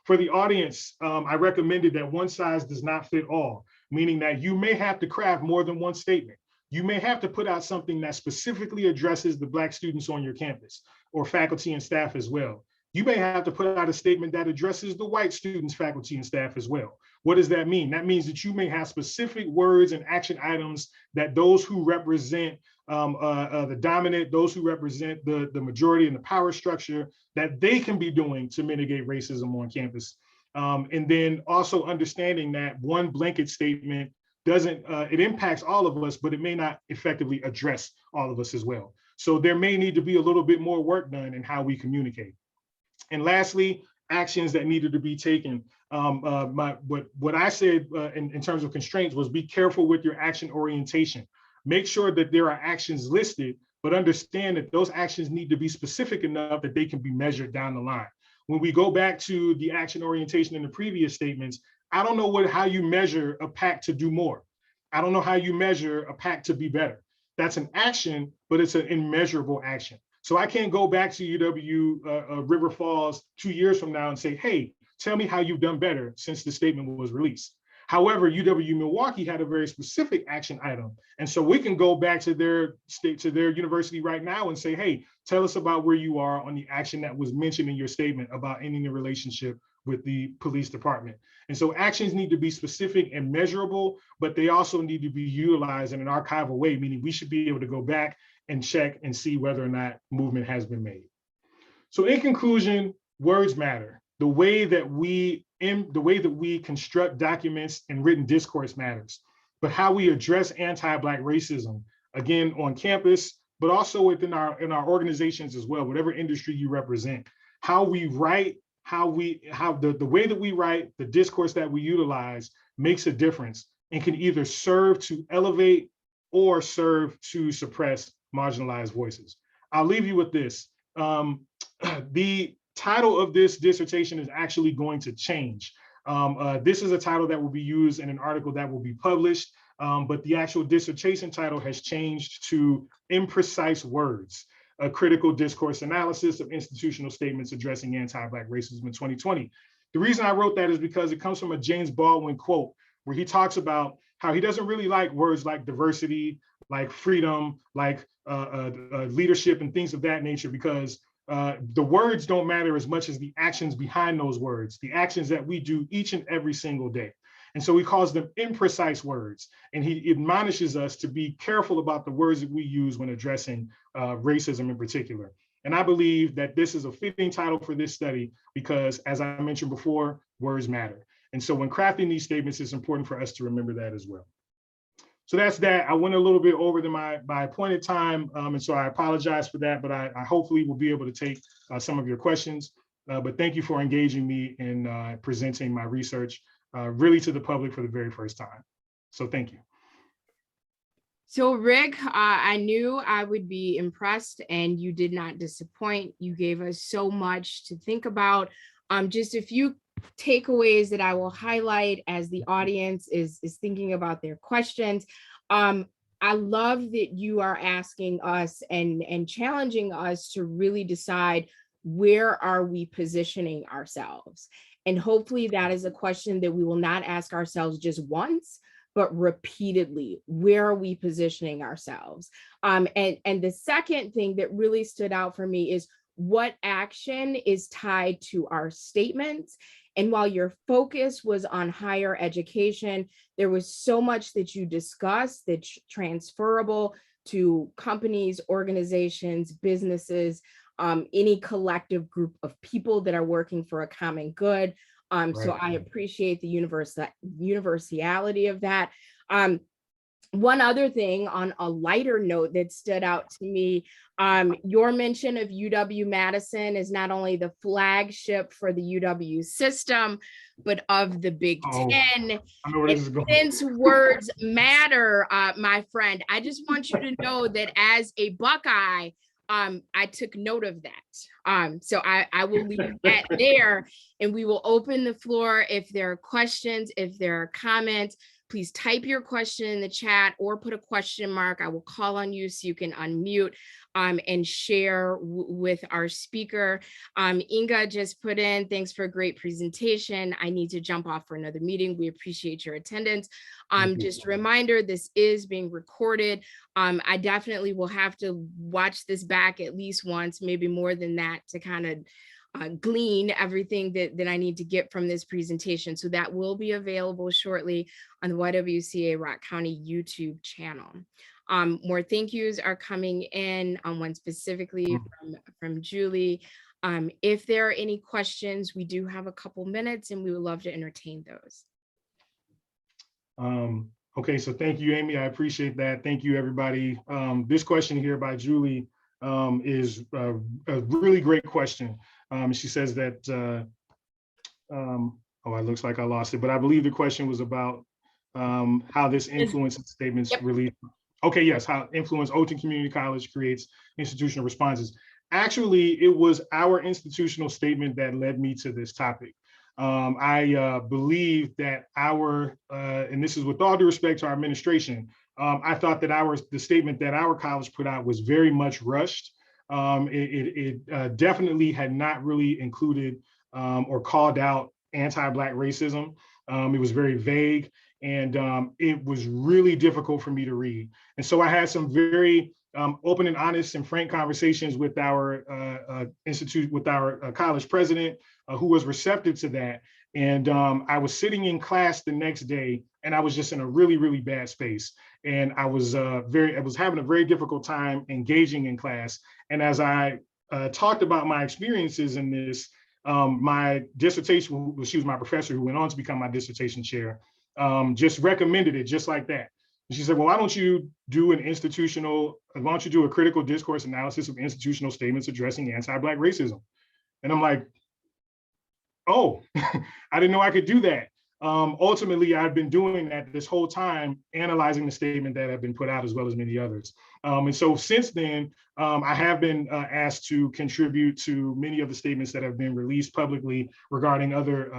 For the audience, I recommended that one size does not fit all, meaning that you may have to craft more than one statement. You may have to put out something that specifically addresses the Black students on your campus, or faculty and staff as well. You may have to put out a statement that addresses the white students, faculty, and staff as well. What does that mean? That means that you may have specific words and action items that those who represent the dominant, those who represent the majority and the power structure, that they can be doing to mitigate racism on campus. And then also understanding that one blanket statement doesn't, it impacts all of us, but it may not effectively address all of us as well. So there may need to be a little bit more work done in how we communicate. And lastly, actions that needed to be taken. What I said in terms of constraints was, be careful with your action orientation. Make sure that there are actions listed, but understand that those actions need to be specific enough that they can be measured down the line. When we go back to the action orientation in the previous statements, I don't know how you measure a pact to do more. I don't know how you measure a pact to be better. That's an action, but it's an immeasurable action. So I can't go back to UW River Falls 2 years from now and say, hey, tell me how you've done better since the statement was released. However, UW Milwaukee had a very specific action item. And so we can go back to their university right now and say, hey, tell us about where you are on the action that was mentioned in your statement about ending the relationship with the police department. And so actions need to be specific and measurable, but they also need to be utilized in an archival way, meaning we should be able to go back and check and see whether or not movement has been made. So in conclusion, words matter. The way that we construct documents and written discourse matters, but how we address anti-Black racism, again, on campus, but also within in our organizations as well, whatever industry you represent, how we write, the way that we write, the discourse that we utilize makes a difference and can either serve to elevate or serve to suppress marginalized voices. I'll leave you with this. The title of this dissertation is actually going to change. This is a title that will be used in an article that will be published, but the actual dissertation title has changed to Imprecise Words, a critical discourse analysis of institutional statements addressing anti-Black racism in 2020. The reason I wrote that is because it comes from a James Baldwin quote where he talks about how he doesn't really like words like diversity, like freedom, like leadership and things of that nature, because the words don't matter as much as the actions behind those words, the actions that we do each and every single day. And so he calls them imprecise words. And he admonishes us to be careful about the words that we use when addressing racism in particular. And I believe that this is a fitting title for this study because, as I mentioned before, words matter. And so when crafting these statements, it's important for us to remember that as well. So that's that. I went a little bit over to my appointed time, and so I apologize for that, but I hopefully will be able to take some of your questions. But thank you for engaging me in presenting my research really to the public for the very first time. So thank you. So Rick, I knew I would be impressed and you did not disappoint. You gave us so much to think about. Just a few takeaways that I will highlight as the audience is thinking about their questions. I love that you are asking us and challenging us to really decide where are we positioning ourselves. And hopefully that is a question that we will not ask ourselves just once, but repeatedly. Where are we positioning ourselves? And the second thing that really stood out for me is what action is tied to our statements. And while your focus was on higher education, there was so much that you discussed that's transferable to companies, organizations, businesses, any collective group of people that are working for a common good. So I appreciate the universality of that. One other thing on a lighter note that stood out to me, your mention of UW-Madison is not only the flagship for the UW system, but of the Big Ten. I know where this is going. Since words matter, my friend, I just want you to know that as a Buckeye, I took note of that. So I will leave that there, and we will open the floor if there are questions, if there are comments. Please type your question in the chat or put a question mark. I will call on you so you can unmute and share with our speaker. Inga just put in, thanks for a great presentation. I need to jump off for another meeting. We appreciate your attendance. Just a reminder, this is being recorded. I definitely will have to watch this back at least once, maybe more than that, to kind of glean everything that I need to get from this presentation. So that will be available shortly on the YWCA Rock County YouTube channel. More thank yous are coming in, one specifically from Julie. If there are any questions, we do have a couple minutes and we would love to entertain those. Okay, so thank you, Amy. I appreciate that. Thank you, everybody. This question here by Julie is a really great question. She says that, oh, it looks like I lost it, but I believe the question was about how this influence statements released. Okay, yes, how influence Oakton Community College creates institutional responses. Actually, it was our institutional statement that led me to this topic. I believe that and this is with all due respect to our administration, I thought that the statement that our college put out was very much rushed. It definitely had not really included or called out anti-Black racism. It was very vague, and it was really difficult for me to read. And so I had some very open and honest and frank conversations with our college president, who was receptive to that. And I was sitting in class the next day, and I was just in a really, really bad space. And I was having a very difficult time engaging in class. And as I talked about my experiences in this, my dissertation, she was my professor who went on to become my dissertation chair, just recommended it just like that. And she said, well, why don't you do a critical discourse analysis of institutional statements addressing anti-Black racism? And I'm like, oh, I didn't know I could do that. Ultimately, I've been doing that this whole time, analyzing the statement that have been put out, as well as many others. And so since then, I have been asked to contribute to many of the statements that have been released publicly regarding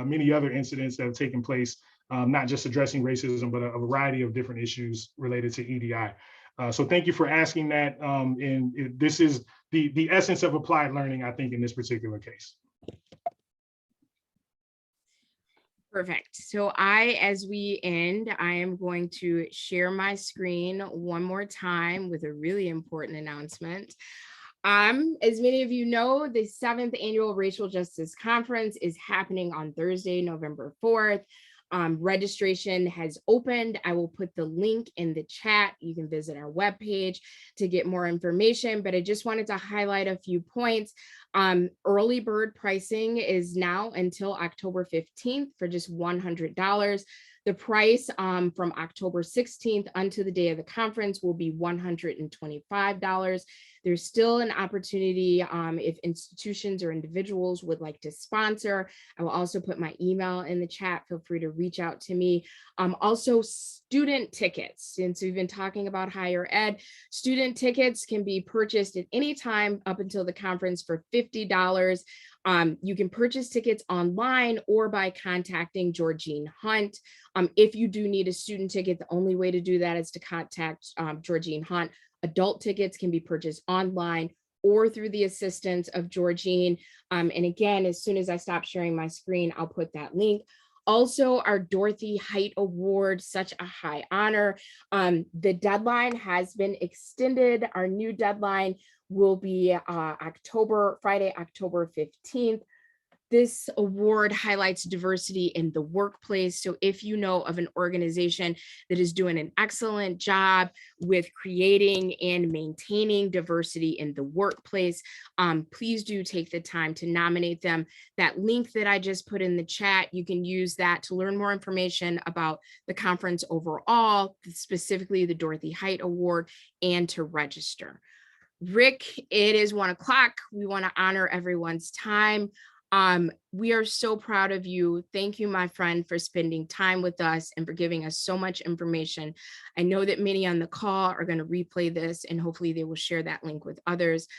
many other incidents that have taken place, not just addressing racism, but a variety of different issues related to EDI. So thank you for asking that. And this is the essence of applied learning, I think, in this particular case. Perfect. So as we end, I am going to share my screen one more time with a really important announcement. As many of you know, the 7th Annual Racial Justice Conference is happening on Thursday, November 4th. Registration has opened. I will put the link in the chat. You can visit our webpage to get more information, but I just wanted to highlight a few points. Early bird pricing is now until October 15th for just $100. The price from October 16th until the day of the conference will be $125. There's still an opportunity if institutions or individuals would like to sponsor. I will also put my email in the chat. Feel free to reach out to me. Also, student tickets. Since we've been talking about higher ed, student tickets can be purchased at any time up until the conference for $50. You can purchase tickets online or by contacting Georgine Hunt. If you do need a student ticket, the only way to do that is to contact Georgine Hunt. Adult tickets can be purchased online or through the assistance of Georgine. And again, as soon as I stop sharing my screen, I'll put that link. Also, our Dorothy Height Award, such a high honor. The deadline has been extended. Our new deadline will be Friday, October 15th. This award highlights diversity in the workplace. So if you know of an organization that is doing an excellent job with creating and maintaining diversity in the workplace, please do take the time to nominate them. That link that I just put in the chat, you can use that to learn more information about the conference overall, specifically the Dorothy Height Award, and to register. Rick, it is 1 o'clock. We want to honor everyone's time. We are so proud of you. Thank you, my friend, for spending time with us and for giving us so much information. I know that many on the call are going to replay this, and hopefully they will share that link with others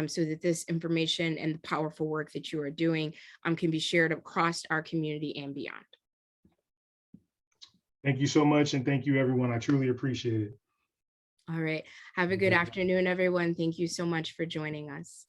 so that this information and the powerful work that you are doing can be shared across our community and beyond. Thank you so much, and thank you, everyone. I truly appreciate it. All right. Have a good afternoon, everyone. Thank you so much for joining us.